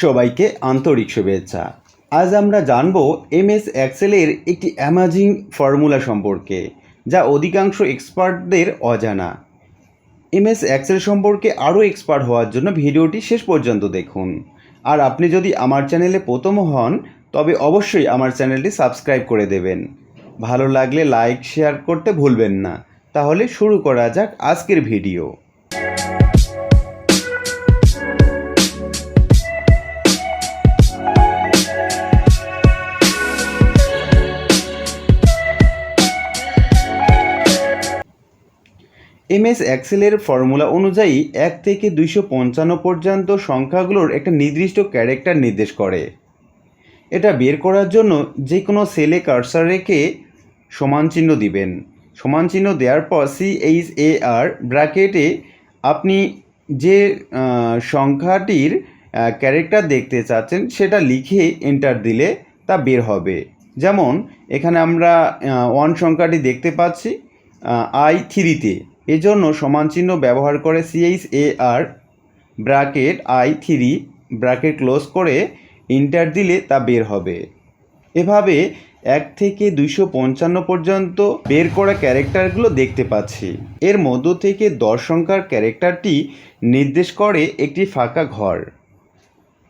সবাইকে আন্তরিক শুভেচ্ছা। আজ আমরা জানব এমএস এক্সেলের একটি অ্যামাজিং ফর্মুলা সম্পর্কে, যা অধিকাংশ এক্সপার্টদের অজানা। এমএস এক্সেল সম্পর্কে আরও এক্সপার্ট হওয়ার জন্য ভিডিওটি শেষ পর্যন্ত দেখুন। আর আপনি যদি আমার চ্যানেলে প্রথম হন তবে অবশ্যই আমার চ্যানেলটি সাবস্ক্রাইব করে দেবেন। ভালো লাগলে লাইক শেয়ার করতে ভুলবেন না। তাহলে শুরু করা যাক আজকের ভিডিও। এমএস এক্সেলের ফর্মুলা অনুযায়ী 1 থেকে 255 পর্যন্ত সংখ্যাগুলোর একটা নির্দিষ্ট ক্যারেক্টার নির্দেশ করে। এটা বের করার জন্য যে কোনো সেলে কার্সার রেখে সমান চিহ্ন দিবেন। সমান চিহ্ন দেওয়ার পর CHAR ব্র্যাকেটে আপনি যে সংখ্যাটির ক্যারেক্টার দেখতে চাচ্ছেন সেটা লিখে এন্টার দিলে তা বের হবে। যেমন এখানে আমরা 1 সংখ্যাটি দেখতে পাচ্ছি I3-তে, এজন্য সমান চিহ্ন ব্যবহার করে CHAR bracket I3 bracket close করে এন্টার দিলে তা বের হবে। এভাবে 1 থেকে 255 পর্যন্ত বের করা ক্যারেক্টারগুলো দেখতে পাচ্ছি। এর মধ্য থেকে 10 সংখ্যার ক্যারেক্টারটি নির্দেশ করে একটি ফাঁকা ঘর।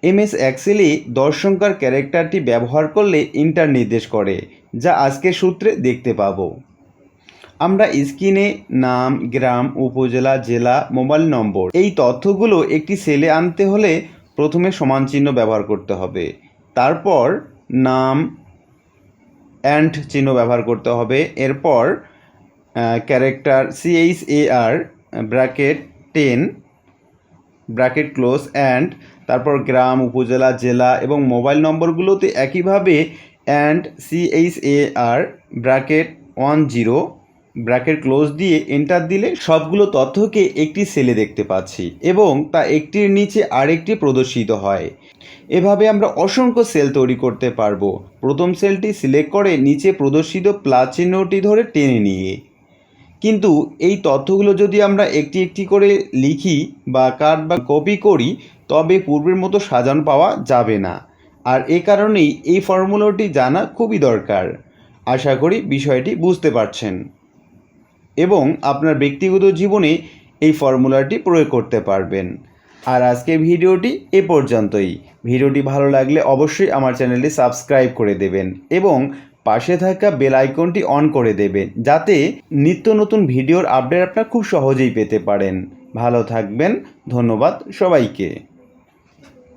এমএস এক্সেলে 10 সংখ্যার ক্যারেক্টারটি ব্যবহার করলে এন্টার নির্দেশ করে, যা আজকের সূত্রে দেখতে পাবো। আমরা স্ক্রিনে নাম, গ্রাম, উপজেলা, জেলা, মোবাইল নম্বর এই তথ্যগুলো একটি সেলে আনতে হলে প্রথমে সমান চিহ্ন ব্যবহার করতে হবে। তারপর নাম অ্যান্ড চিহ্ন ব্যবহার করতে হবে। এরপর character CHAR bracket 10 bracket close and তারপর গ্রাম, উপজেলা, জেলা এবং মোবাইল নম্বরগুলোতে একইভাবে and CHAR bracket 10 bracket close দিয়ে এন্টার দিলে সবগুলো তথ্যকে একটি সেলে দেখতে পাচ্ছি এবং তা একটির নিচে আরেকটি প্রদর্শিত হয়। এভাবে আমরা অসংখ্য সেল তৈরি করতে পারবো। প্রথম সেলটি সিলেক্ট করে নিচে প্রদর্শিত প্লাস চিহ্নটি ধরে টেনে নিয়ে। কিন্তু এই তথ্যগুলো যদি আমরা একটি একটি করে লিখি বা কাট বা কপি করি তবে পূর্বের মতো সাজানো পাওয়া যাবে না। আর এ কারণেই এই ফর্মুলাটি জানা খুবই দরকার। আশা করি বিষয়টি বুঝতে পারছেন এবং আপনার ব্যক্তিগত জীবনে এই ফর্মুলাটি প্রয়োগ করতে পারবেন। আর আজকের ভিডিওটি এ পর্যন্তই। ভিডিওটি ভালো লাগলে অবশ্যই আমার চ্যানেলটি সাবস্ক্রাইব করে দেবেন এবং পাশে থাকা বেল আইকনটি অন করে দেবেন, যাতে নিত্য নতুন ভিডিওর আপডেট আপনারা খুব সহজেই পেতে পারেন। ভালো থাকবেন। ধন্যবাদ সবাইকে।